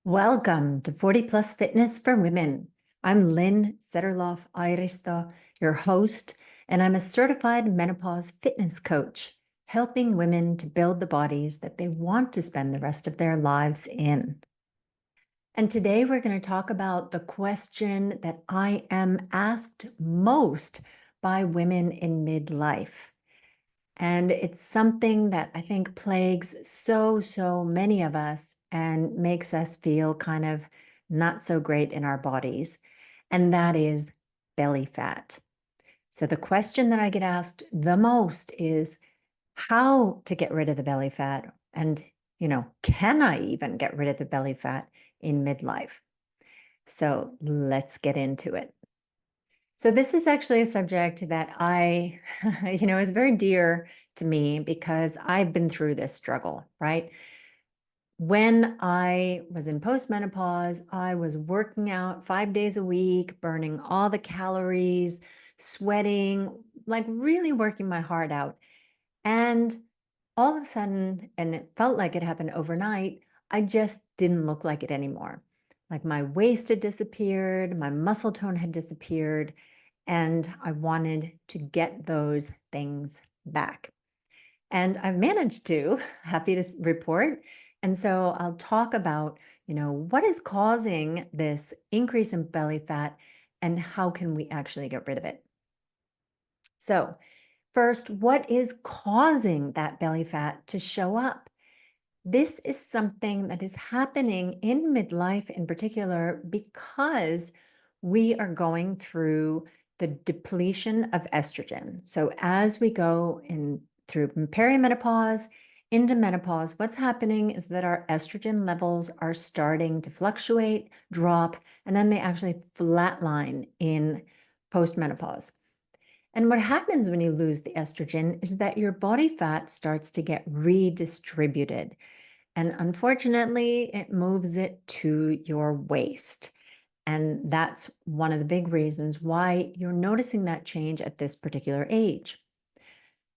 Welcome to 40 Plus Fitness for Women. I'm Lynn Setterloff-Airisto, your host, and I'm a certified menopause fitness coach, helping women to build the bodies that they want to spend the rest of their lives in. And today we're going to talk about the question that I am asked most by women in midlife. And it's something that I think plagues so many of us and makes us feel kind of not so great in our bodies. And that is belly fat. So the question that I get asked the most is how to get rid of the belly fat. And, can I even get rid of the belly fat in midlife? So let's get into it. So this is actually a subject that I, is very dear to me because I've been through this struggle, right? When I was in postmenopause, I was working out 5 days a week, burning all the calories, sweating, like really working my heart out. And all of a sudden, and it felt like it happened overnight, I just didn't look like it anymore. Like my waist had disappeared, my muscle tone had disappeared, and I wanted to get those things back. And I've managed to, happy to report. And so I'll talk about, what is causing this increase in belly fat and how can we actually get rid of it? So, first, what is causing that belly fat to show up? This is something that is happening in midlife in particular because we are going through the depletion of estrogen. So as we go in through perimenopause into menopause, what's happening is that our estrogen levels are starting to fluctuate, drop, and then they actually flatline in postmenopause. And what happens when you lose the estrogen is that your body fat starts to get redistributed. And unfortunately, it moves it to your waist. And that's one of the big reasons why you're noticing that change at this particular age.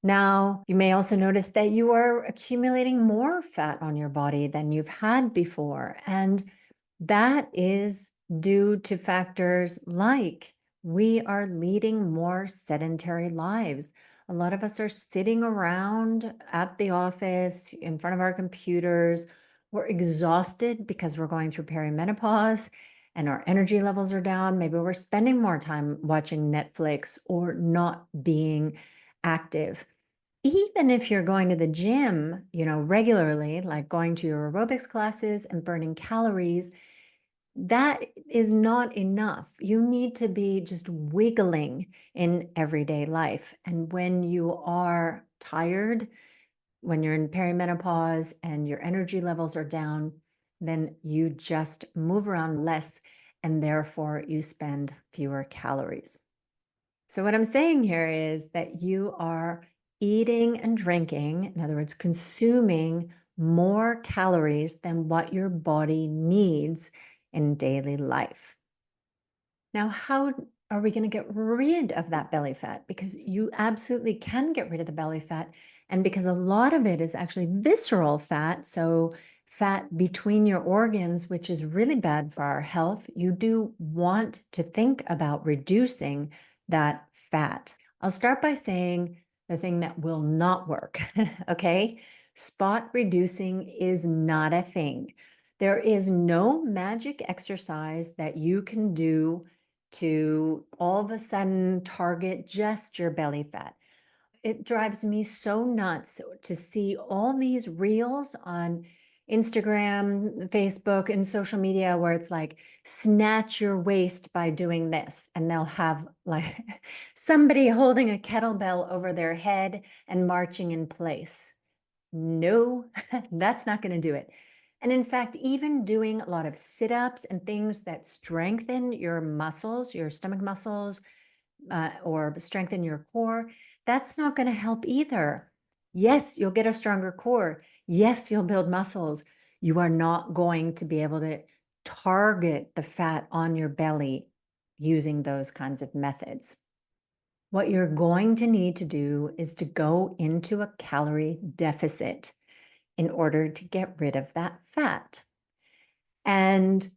Now, you may also notice that you are accumulating more fat on your body than you've had before. And that is due to factors like we are leading more sedentary lives. A lot of us are sitting around at the office in front of our computers. We're exhausted because we're going through perimenopause and our energy levels are down. Maybe we're spending more time watching Netflix or not being active. Even if you're going to the gym, regularly, like going to your aerobics classes and burning calories, that is not enough. You need to be just wiggling in everyday life. And when you are tired, when you're in perimenopause and your energy levels are down, then you just move around less and therefore you spend fewer calories. So what I'm saying here is that you are eating and drinking, in other words, consuming more calories than what your body needs in daily life. Now, how are we going to get rid of that belly fat? Because you absolutely can get rid of the belly fat. And because a lot of it is actually visceral fat, so fat between your organs, which is really bad for our health, you do want to think about reducing that fat. I'll start by saying the thing that will not work, okay? Spot reducing is not a thing. There is no magic exercise that you can do to all of a sudden target just your belly fat. It drives me so nuts to see all these reels on Instagram, Facebook, and social media where it's like, snatch your waist by doing this. And they'll have like somebody holding a kettlebell over their head and marching in place. No, that's not going to do it. And in fact, even doing a lot of sit-ups and things that strengthen your muscles, your stomach muscles, or strengthen your core, that's not going to help either. Yes, you'll get a stronger core. Yes, you'll build muscles. You are not going to be able to target the fat on your belly using those kinds of methods. What you're going to need to do is to go into a calorie deficit in order to get rid of that fat. And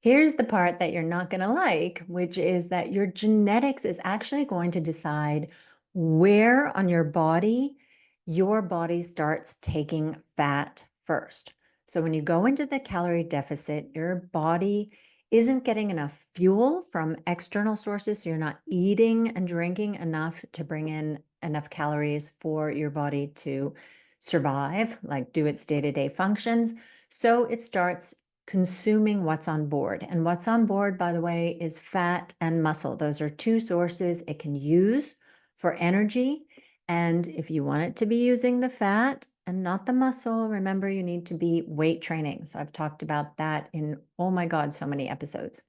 here's the part that you're not going to like, which is that your genetics is actually going to decide where on your body starts taking fat first. So when you go into the calorie deficit, your body isn't getting enough fuel from external sources. So you're not eating and drinking enough to bring in enough calories for your body to survive, like do its day-to-day functions. So it starts consuming what's on board. And what's on board, by the way, is fat and muscle. Those are two sources it can use for energy. And if you want it to be using the fat and not the muscle, remember you need to be weight training. So I've talked about that in, oh my God, so many episodes.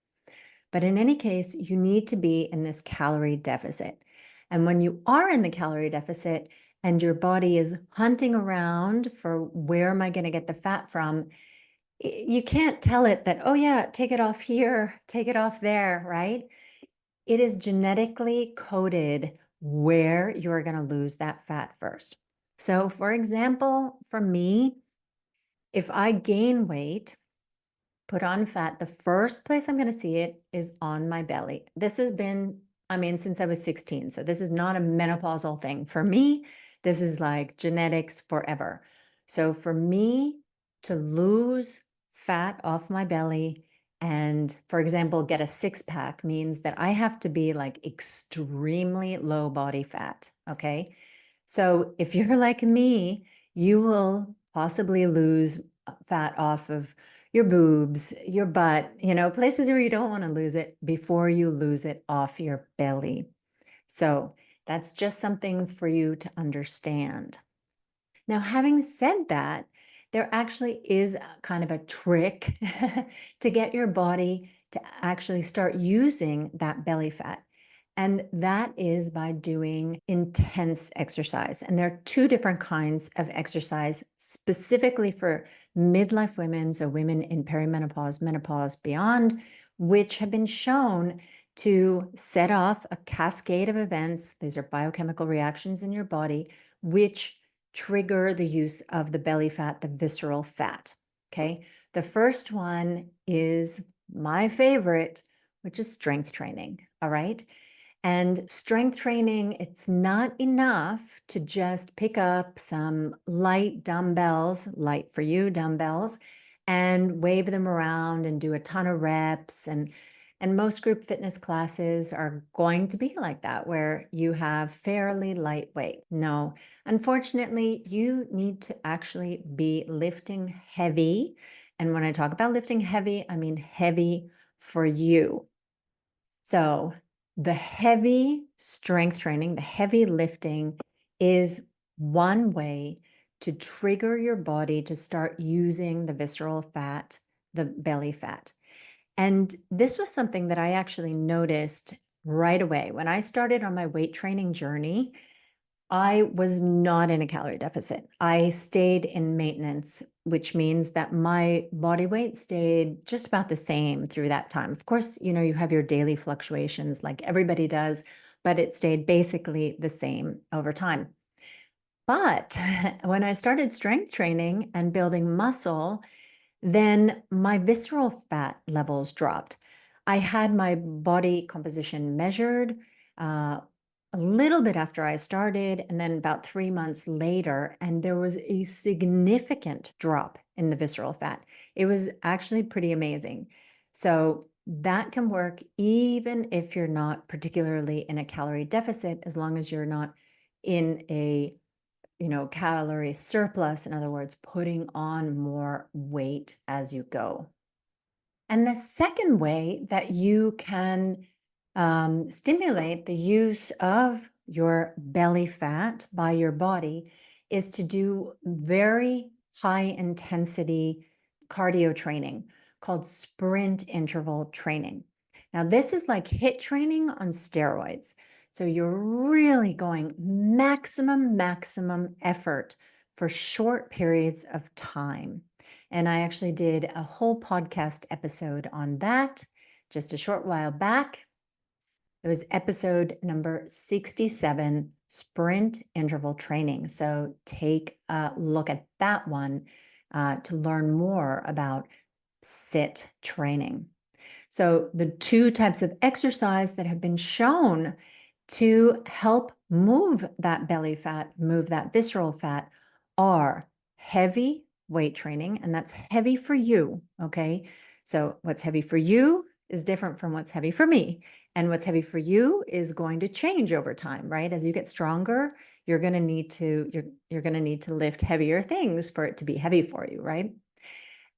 But in any case, you need to be in this calorie deficit. And when you are in the calorie deficit and your body is hunting around for where am I going to get the fat from, you can't tell it that, oh yeah, take it off here, take it off there, right? It is genetically coded where you're going to lose that fat first. So for example, for me, if I gain weight, put on fat, the first place I'm going to see it is on my belly. This has been, since I was 16. So this is not a menopausal thing. For me, this is like genetics forever. So for me to lose fat off my belly and, for example, get a six-pack means that I have to be like extremely low body fat. Okay. So if you're like me, you will possibly lose fat off of your boobs, your butt, places where you don't want to lose it before you lose it off your belly. So that's just something for you to understand. Now, having said that, there actually is kind of a trick to get your body to actually start using that belly fat. And that is by doing intense exercise. And there are two different kinds of exercise specifically for midlife women, so women in perimenopause, menopause, beyond, which have been shown to set off a cascade of events. These are biochemical reactions in your body, which trigger the use of the belly fat, the visceral fat. Okay. The first one is my favorite, which is strength training. All right. And strength training, it's not enough to just pick up some light dumbbells, light for you dumbbells, and wave them around and do a ton of reps. And most group fitness classes are going to be like that, where you have fairly lightweight. No, unfortunately, you need to actually be lifting heavy. And when I talk about lifting heavy, I mean heavy for you. So the heavy strength training, the heavy lifting is one way to trigger your body to start using the visceral fat, the belly fat. And this was something that I actually noticed right away. When I started on my weight training journey, I was not in a calorie deficit. I stayed in maintenance, which means that my body weight stayed just about the same through that time. Of course, you have your daily fluctuations like everybody does, but it stayed basically the same over time. But when I started strength training and building muscle, then my visceral fat levels dropped. I had my body composition measured a little bit after I started, and then about 3 months later, and there was a significant drop in the visceral fat. It was actually pretty amazing. So that can work even if you're not particularly in a calorie deficit, as long as you're not in a calorie surplus, in other words, putting on more weight as you go. And the second way that you can stimulate the use of your belly fat by your body is to do very high intensity cardio training called sprint interval training. Now, this is like HIIT training on steroids. So you're really going maximum effort for short periods of time. And I actually did a whole podcast episode on that just a short while back. It was episode number 67, Sprint Interval Training. So take a look at that one to learn more about sit training. So the two types of exercise that have been shown to help move that belly fat, move that visceral fat, are heavy weight training, and that's heavy for you, okay? So what's heavy for you is different from what's heavy for me. And what's heavy for you is going to change over time, right? As you get stronger, you're going to need to you're going to need to lift heavier things for it to be heavy for you, right?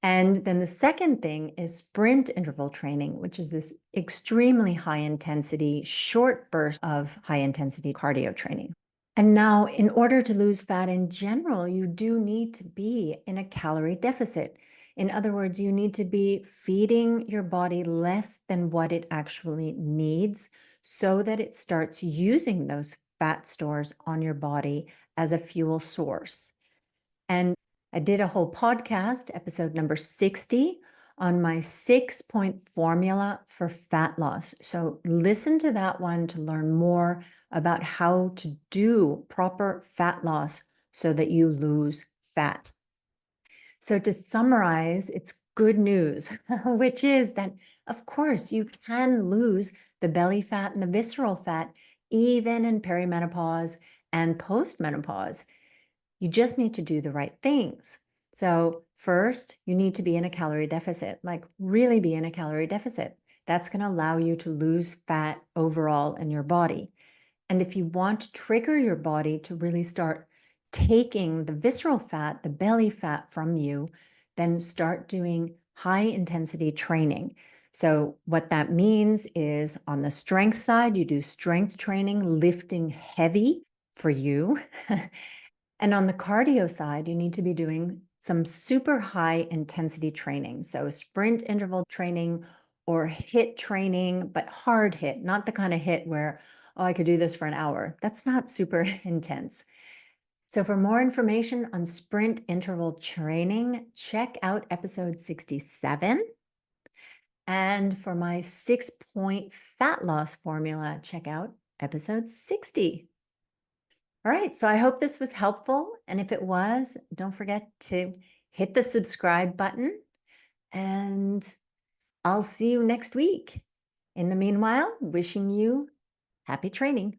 And then the second thing is sprint interval training, which is this extremely high intensity, short burst of high intensity cardio training. And now, in order to lose fat in general, you do need to be in a calorie deficit. In other words, you need to be feeding your body less than what it actually needs so that it starts using those fat stores on your body as a fuel source. And I did a whole podcast, episode number 60, on my 6-point formula for fat loss. So listen to that one to learn more about how to do proper fat loss so that you lose fat. So to summarize, it's good news, which is that, of course, you can lose the belly fat and the visceral fat even in perimenopause and postmenopause. You just need to do the right things. So first, you need to be in a calorie deficit, like really be in a calorie deficit. That's going to allow you to lose fat overall in your body. And if you want to trigger your body to really start taking the visceral fat, the belly fat from you, then start doing high intensity training. So what that means is on the strength side, you do strength training, lifting heavy for you. And on the cardio side, you need to be doing some super high intensity training. So sprint interval training or HIIT training, but hard HIIT, not the kind of HIIT where, oh, I could do this for an hour. That's not super intense. So for more information on sprint interval training, check out episode 67. And for my 6-point fat loss formula, check out episode 60. All right, so I hope this was helpful. And if it was, don't forget to hit the subscribe button and I'll see you next week. In the meanwhile, wishing you happy training.